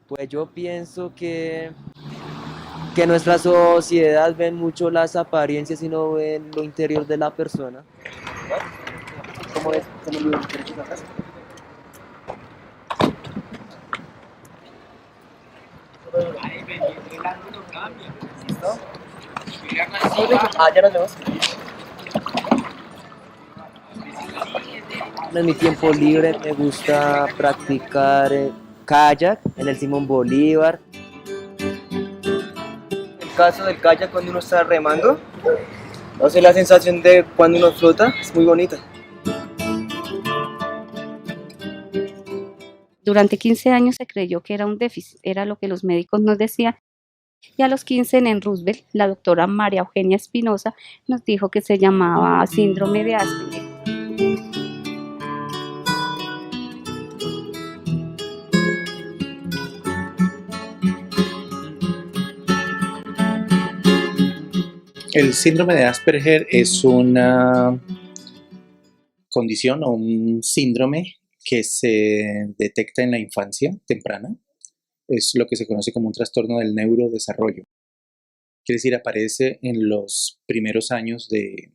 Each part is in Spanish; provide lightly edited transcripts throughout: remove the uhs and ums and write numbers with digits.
Pues yo pienso que nuestra sociedad ven mucho las apariencias y no ven lo interior de la persona. ¿Cómo es? ¿Cómo lo derechos atrás? ¿Listo? Ah, ya nos vemos. En mi tiempo libre me gusta practicar kayak en el Simón Bolívar. El caso del kayak cuando uno está remando, o sea, la sensación de cuando uno flota es muy bonita. Durante 15 años se creyó que era un déficit, era lo que los médicos nos decían. Y a los 15 en Roosevelt, la doctora María Eugenia Espinosa nos dijo que se llamaba síndrome de Asperger. El síndrome de Asperger es una condición o un síndrome que se detecta en la infancia temprana. Es lo que se conoce como un trastorno del neurodesarrollo. Quiere decir, aparece en los primeros años del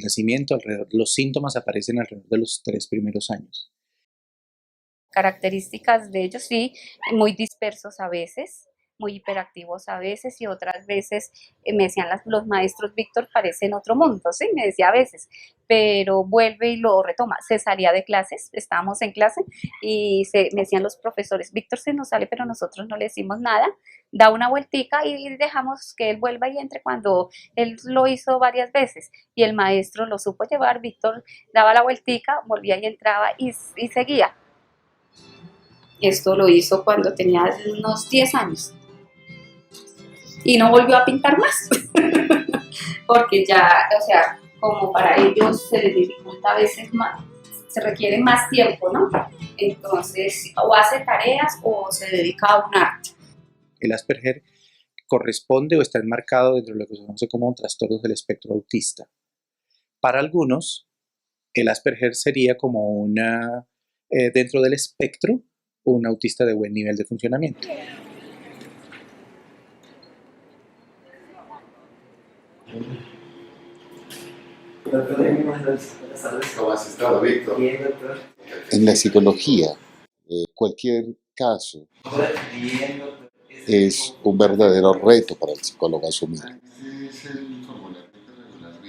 nacimiento, los síntomas aparecen alrededor de los 3 primeros años. Características de ellos, sí, muy dispersos a veces, muy hiperactivos a veces y otras veces me decían los maestros, Víctor parece en otro mundo, sí, me decía a veces, pero vuelve y lo retoma. Se salía de clases, estábamos en clase y me decían los profesores, Víctor se nos sale, pero nosotros no le decimos nada, da una vueltica y dejamos que él vuelva y entre cuando él lo hizo varias veces y el maestro lo supo llevar, Víctor daba la vueltica, volvía y entraba y seguía. Esto lo hizo cuando tenía unos 10 años y no volvió a pintar más porque ya, o sea, como para ellos se les dificulta a veces más, se requiere más tiempo, ¿no? Entonces, o hace tareas o se dedica a un arte. El Asperger corresponde o está enmarcado dentro de lo que se conoce como trastornos del espectro autista. Para algunos, el Asperger sería como dentro del espectro, un autista de buen nivel de funcionamiento. ¿Cómo has estado, Víctor? Bien, doctor. En la psicología, cualquier caso es un verdadero reto para el psicólogo asumir.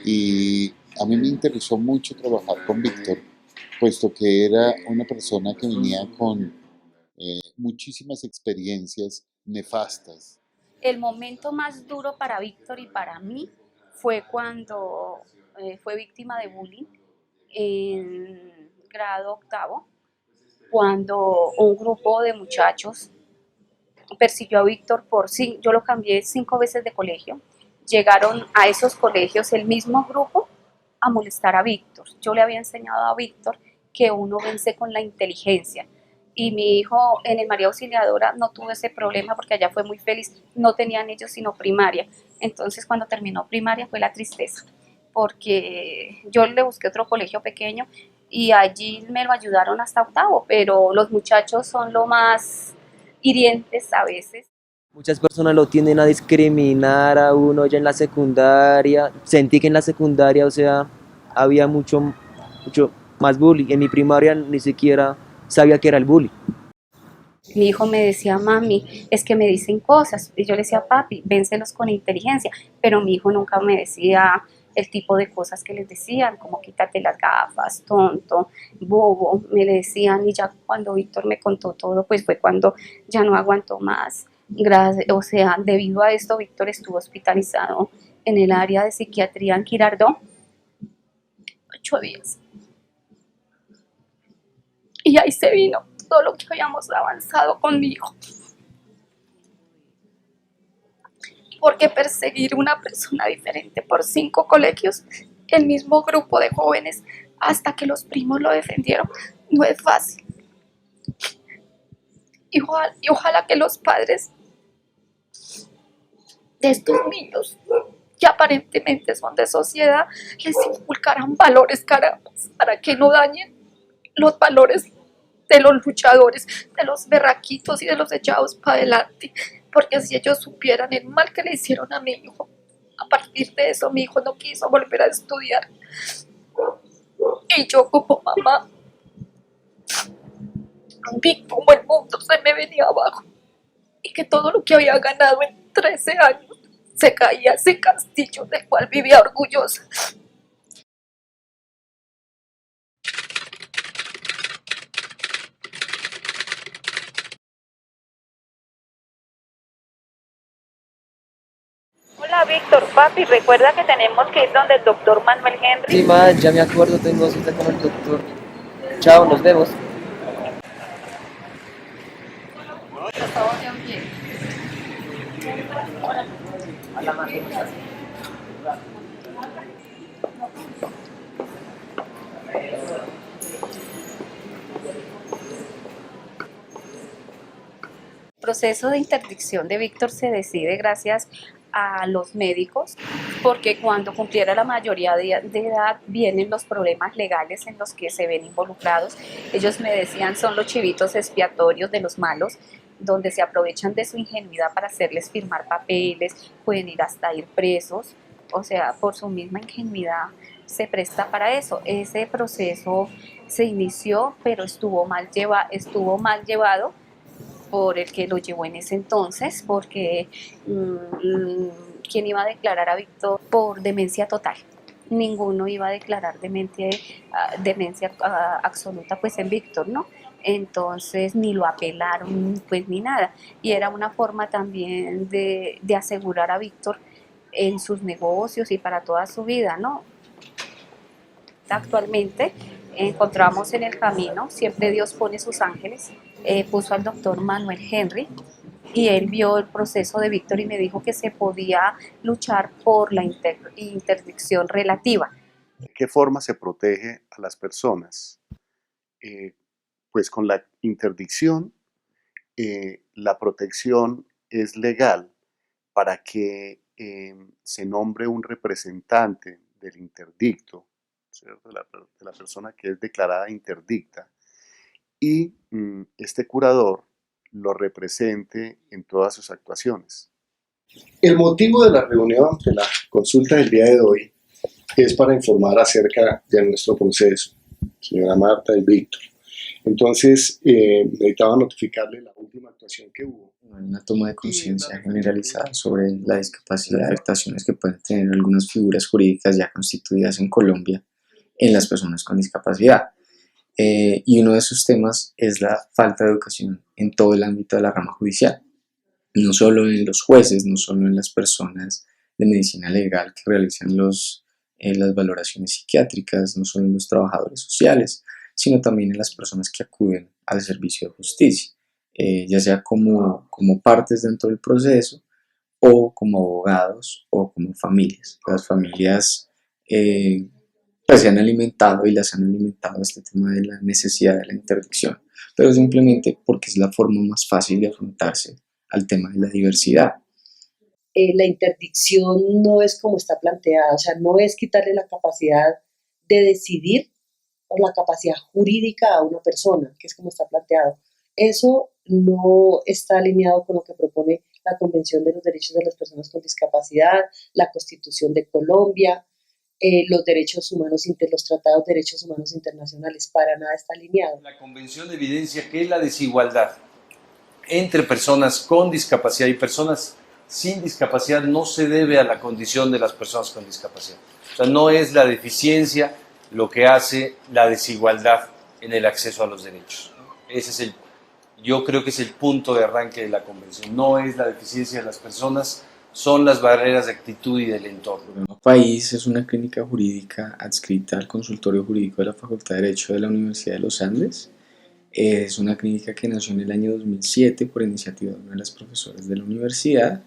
Y a mí me interesó mucho trabajar con Víctor, puesto que era una persona que venía con muchísimas experiencias nefastas. El momento más duro para Víctor y para mí fue cuando fue víctima de bullying en grado octavo, cuando un grupo de muchachos persiguió a Víctor yo lo cambié 5 veces de colegio, llegaron a esos colegios el mismo grupo a molestar a Víctor. Yo le había enseñado a Víctor que uno vence con la inteligencia. Y mi hijo en el María Auxiliadora no tuvo ese problema porque allá fue muy feliz, no tenían ellos sino primaria. Entonces cuando terminó primaria fue la tristeza, porque yo le busqué otro colegio pequeño y allí me lo ayudaron hasta octavo, pero los muchachos son lo más hirientes a veces. Muchas personas lo tienden a discriminar a uno ya en la secundaria. Sentí que en la secundaria, o sea, había mucho más bullying. En mi primaria ni siquiera sabía que era el bullying. Mi hijo me decía, mami, es que me dicen cosas. Y yo le decía, papi, vénselos con inteligencia. Pero mi hijo nunca me decía el tipo de cosas que les decían, como quítate las gafas, tonto, bobo, me le decían. Y ya cuando Víctor me contó todo, pues fue cuando ya no aguantó más. O sea, debido a esto, Víctor estuvo hospitalizado en el área de psiquiatría en Girardot 8 días. Y ahí se vino todo lo que habíamos avanzado con mi hijo. Porque perseguir a una persona diferente por 5 colegios, el mismo grupo de jóvenes, hasta que los primos lo defendieron, no es fácil. Y ojalá que los padres de estos niños, que aparentemente son de sociedad, les inculcaran valores, caramba, para que no dañen los valores de los luchadores, de los berraquitos y de los echados para adelante, porque si ellos supieran el mal que le hicieron a mi hijo, a partir de eso mi hijo no quiso volver a estudiar. Y yo como mamá vi como el mundo se me venía abajo y que todo lo que había ganado en 13 años se caía ese castillo del cual vivía orgullosa. Hola Víctor, papi, recuerda que tenemos que ir donde el doctor Manuel Henry. Sí, ma, ya me acuerdo, tengo cita con el doctor. Chao, nos vemos. El proceso de interdicción de Víctor se decide gracias a los médicos, porque cuando cumpliera la mayoría de edad vienen los problemas legales en los que se ven involucrados. Ellos me decían son los chivitos expiatorios de los malos, donde se aprovechan de su ingenuidad para hacerles firmar papeles, pueden ir hasta ir presos, o sea, por su misma ingenuidad se presta para eso. Ese proceso se inició, pero estuvo mal llevado por el que lo llevó en ese entonces, porque ¿quién iba a declarar a Víctor por demencia total? Ninguno iba a declarar demencia absoluta pues en Víctor, ¿no? Entonces ni lo apelaron pues ni nada, y era una forma también de asegurar a Víctor en sus negocios y para toda su vida, ¿no? Actualmente encontramos en el camino, siempre Dios pone sus ángeles, puso al doctor Manuel Henry y él vio el proceso de Víctor y me dijo que se podía luchar por la interdicción relativa. ¿De qué forma se protege a las personas? Pues con la interdicción, la protección es legal para que se nombre un representante del interdicto, ¿cierto? De la persona que es declarada interdicta, y este curador lo represente en todas sus actuaciones. El motivo de la reunión, de la consulta del día de hoy, es para informar acerca de nuestro proceso, señora Marta y Víctor. Entonces, necesitaba notificarle la última actuación que hubo. Una toma de conciencia generalizada sobre la discapacidad y afectaciones que pueden tener algunas figuras jurídicas ya constituidas en Colombia en las personas con discapacidad. Y uno de esos temas es la falta de educación en todo el ámbito de la rama judicial, no solo en los jueces, no solo en las personas de medicina legal que realizan las valoraciones psiquiátricas, no solo en los trabajadores sociales, sino también en las personas que acuden al servicio de justicia, ya sea como partes dentro del proceso o como abogados o como familias. Las familias pues se han alimentado y las han alimentado este tema de la necesidad de la interdicción, pero simplemente porque es la forma más fácil de afrontarse al tema de la diversidad. La interdicción no es como está planteada, o sea, no es quitarle la capacidad de decidir o la capacidad jurídica a una persona, que es como está planteado. Eso no está alineado con lo que propone la Convención de los Derechos de las Personas con Discapacidad, la Constitución de Colombia, los derechos humanos, los tratados de derechos humanos internacionales, para nada está alineado. La Convención evidencia que la desigualdad entre personas con discapacidad y personas sin discapacidad no se debe a la condición de las personas con discapacidad. O sea, no es la deficiencia lo que hace la desigualdad en el acceso a los derechos. Ese es yo creo que es el punto de arranque de la Convención. No es la deficiencia de las personas, son las barreras de actitud y del entorno. País es una clínica jurídica adscrita al Consultorio Jurídico de la Facultad de Derecho de la Universidad de los Andes. Es una clínica que nació en el año 2007 por iniciativa de una de las profesoras de la universidad,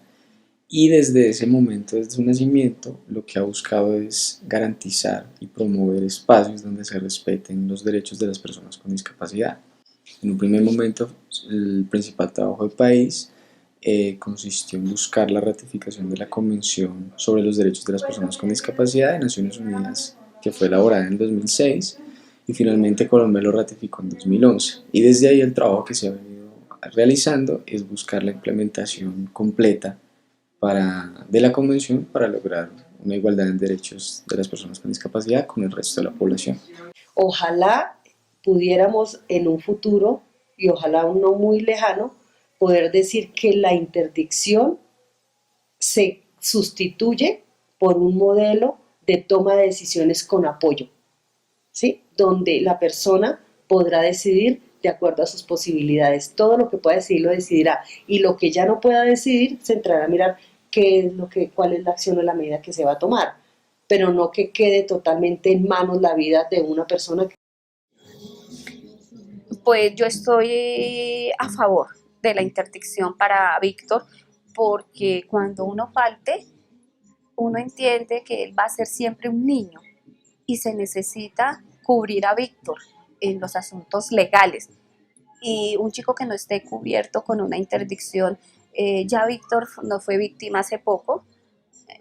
y desde ese momento, desde su nacimiento, lo que ha buscado es garantizar y promover espacios donde se respeten los derechos de las personas con discapacidad. En un primer momento, el principal trabajo del país consistió en buscar la ratificación de la Convención sobre los Derechos de las Personas con Discapacidad de Naciones Unidas, que fue elaborada en 2006, y finalmente Colombia lo ratificó en 2011. Y desde ahí el trabajo que se ha venido realizando es buscar la implementación completa de la Convención para lograr una igualdad en derechos de las personas con discapacidad con el resto de la población. Ojalá pudiéramos en un futuro, y ojalá no muy lejano, poder decir que la interdicción se sustituye por un modelo de toma de decisiones con apoyo, ¿sí? Donde la persona podrá decidir de acuerdo a sus posibilidades. Todo lo que pueda decidir lo decidirá, y lo que ya no pueda decidir se entrará a mirar cuál es la acción o la medida que se va a tomar, pero no que quede totalmente en manos la vida de una persona. Pues yo estoy a favor de la interdicción para Víctor, porque cuando uno falte, uno entiende que él va a ser siempre un niño y se necesita cubrir a Víctor en los asuntos legales. Y un chico que no esté cubierto con una interdicción, ya Víctor no fue víctima hace poco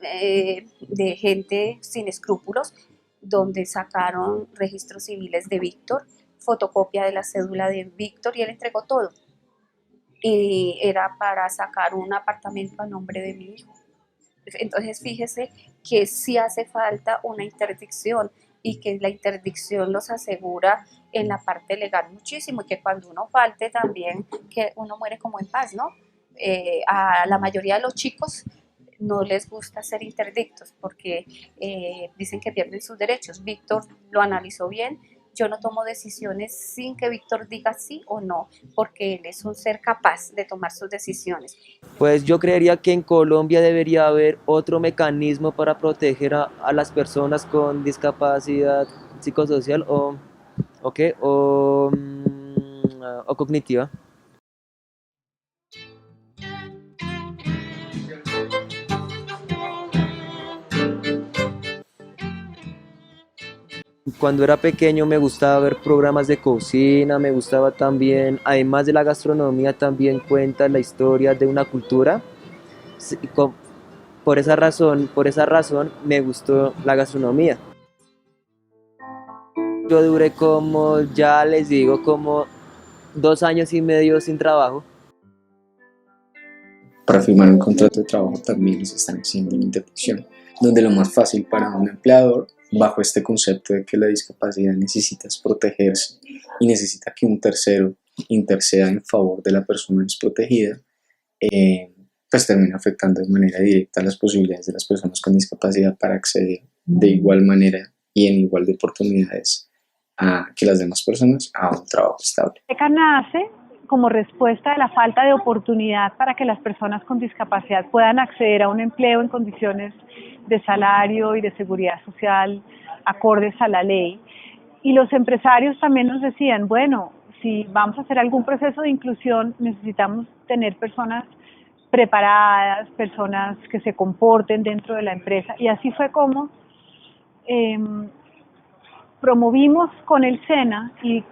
de gente sin escrúpulos, donde sacaron registros civiles de Víctor, fotocopia de la cédula de Víctor, y él entregó todo. Y era para sacar un apartamento a nombre de mi hijo. Entonces fíjese que sí hace falta una interdicción, y que la interdicción los asegura en la parte legal muchísimo, y que cuando uno falte también, que uno muere como en paz, ¿no? A la mayoría de los chicos no les gusta ser interdictos porque dicen que pierden sus derechos. Víctor lo analizó bien. Yo no tomo decisiones sin que Víctor diga sí o no, porque él es un ser capaz de tomar sus decisiones. Pues yo creería que en Colombia debería haber otro mecanismo para proteger a las personas con discapacidad psicosocial o cognitiva. Cuando era pequeño me gustaba ver programas de cocina, me gustaba también, además de la gastronomía, también cuenta la historia de una cultura. Sí, por esa razón me gustó la gastronomía. Yo duré como, ya les digo, como 2 años y medio sin trabajo. Para firmar un contrato de trabajo también les están exigiendo una interdicción, donde lo más fácil para un empleador, bajo este concepto de que la discapacidad necesita protegerse y necesita que un tercero interceda en favor de la persona desprotegida, pues termina afectando de manera directa las posibilidades de las personas con discapacidad para acceder de igual manera y en igual de oportunidades que las demás personas a un trabajo estable. ECA nace como respuesta de la falta de oportunidad para que las personas con discapacidad puedan acceder a un empleo en condiciones de salario y de seguridad social acordes a la ley. Y los empresarios también nos decían, bueno, si vamos a hacer algún proceso de inclusión, necesitamos tener personas preparadas, personas que se comporten dentro de la empresa. Y así fue como promovimos con el SENA y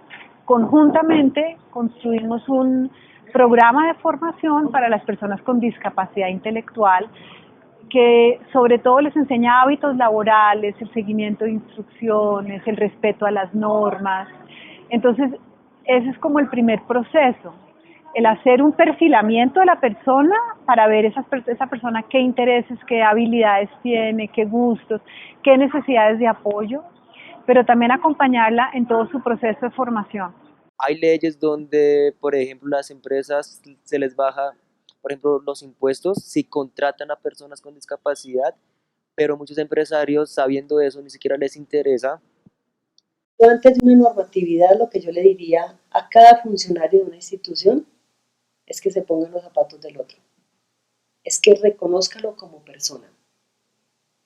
conjuntamente construimos un programa de formación para las personas con discapacidad intelectual que sobre todo les enseña hábitos laborales, el seguimiento de instrucciones, el respeto a las normas. Entonces, ese es como el primer proceso, el hacer un perfilamiento de la persona para ver esa persona qué intereses, qué habilidades tiene, qué gustos, qué necesidades de apoyo, pero también acompañarla en todo su proceso de formación. Hay leyes donde, por ejemplo, las empresas se les baja, por ejemplo, los impuestos si contratan a personas con discapacidad, pero muchos empresarios, sabiendo eso, ni siquiera les interesa. Antes de una normatividad, lo que yo le diría a cada funcionario de una institución es que se ponga en los zapatos del otro, es que reconózcalo como persona.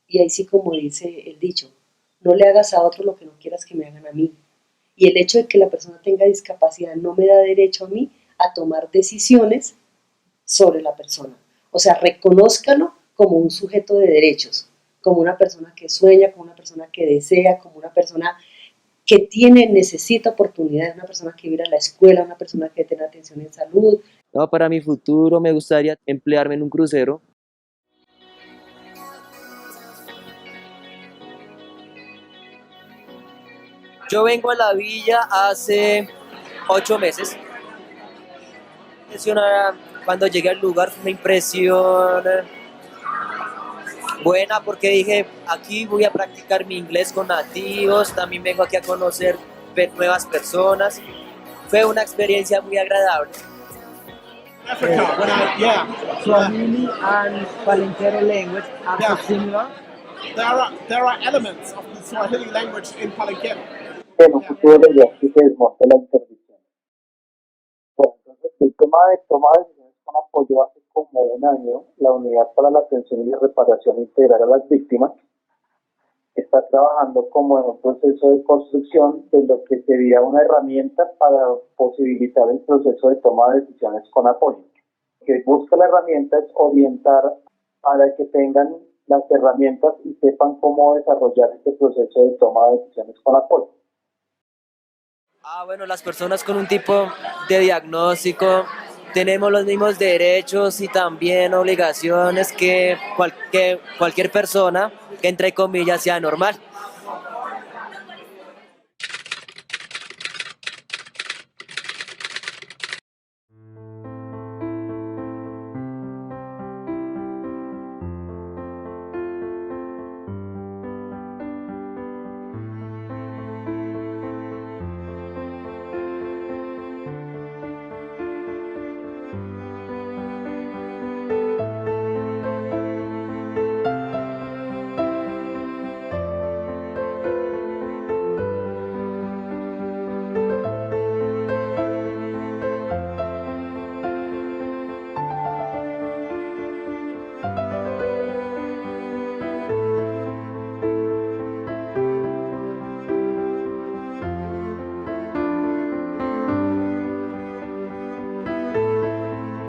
Y ahí sí, como dice el dicho, no le hagas a otro lo que no quieras que me hagan a mí. Y el hecho de que la persona tenga discapacidad no me da derecho a mí a tomar decisiones sobre la persona. O sea, reconózcalo como un sujeto de derechos, como una persona que sueña, como una persona que desea, como una persona que necesita oportunidades, una persona que ir a la escuela, una persona que tiene atención en salud. No, para mi futuro me gustaría emplearme en un crucero. Yo vengo a la villa hace 8 meses. Cuando llegué al lugar fue una impresión buena porque dije, aquí voy a practicar mi inglés con nativos, también vengo aquí a conocer nuevas personas. Fue una experiencia muy agradable. Africa, Swahili and Palenquero language are Yeah. similar. there are elements of the Swahili language in Palenquero. En un futuro la idea es que se desmonte la interdicción. Bueno, entonces el tema de toma de decisiones con apoyo hace como un año, la Unidad para la Atención y Reparación Integral a las Víctimas está trabajando como en un proceso de construcción de lo que sería una herramienta para posibilitar el proceso de toma de decisiones con apoyo. Lo que busca la herramienta es orientar para que tengan las herramientas y sepan cómo desarrollar este proceso de toma de decisiones con apoyo. Bueno, las personas con un tipo de diagnóstico tenemos los mismos derechos y también obligaciones que cualquier persona que, entre comillas, sea normal.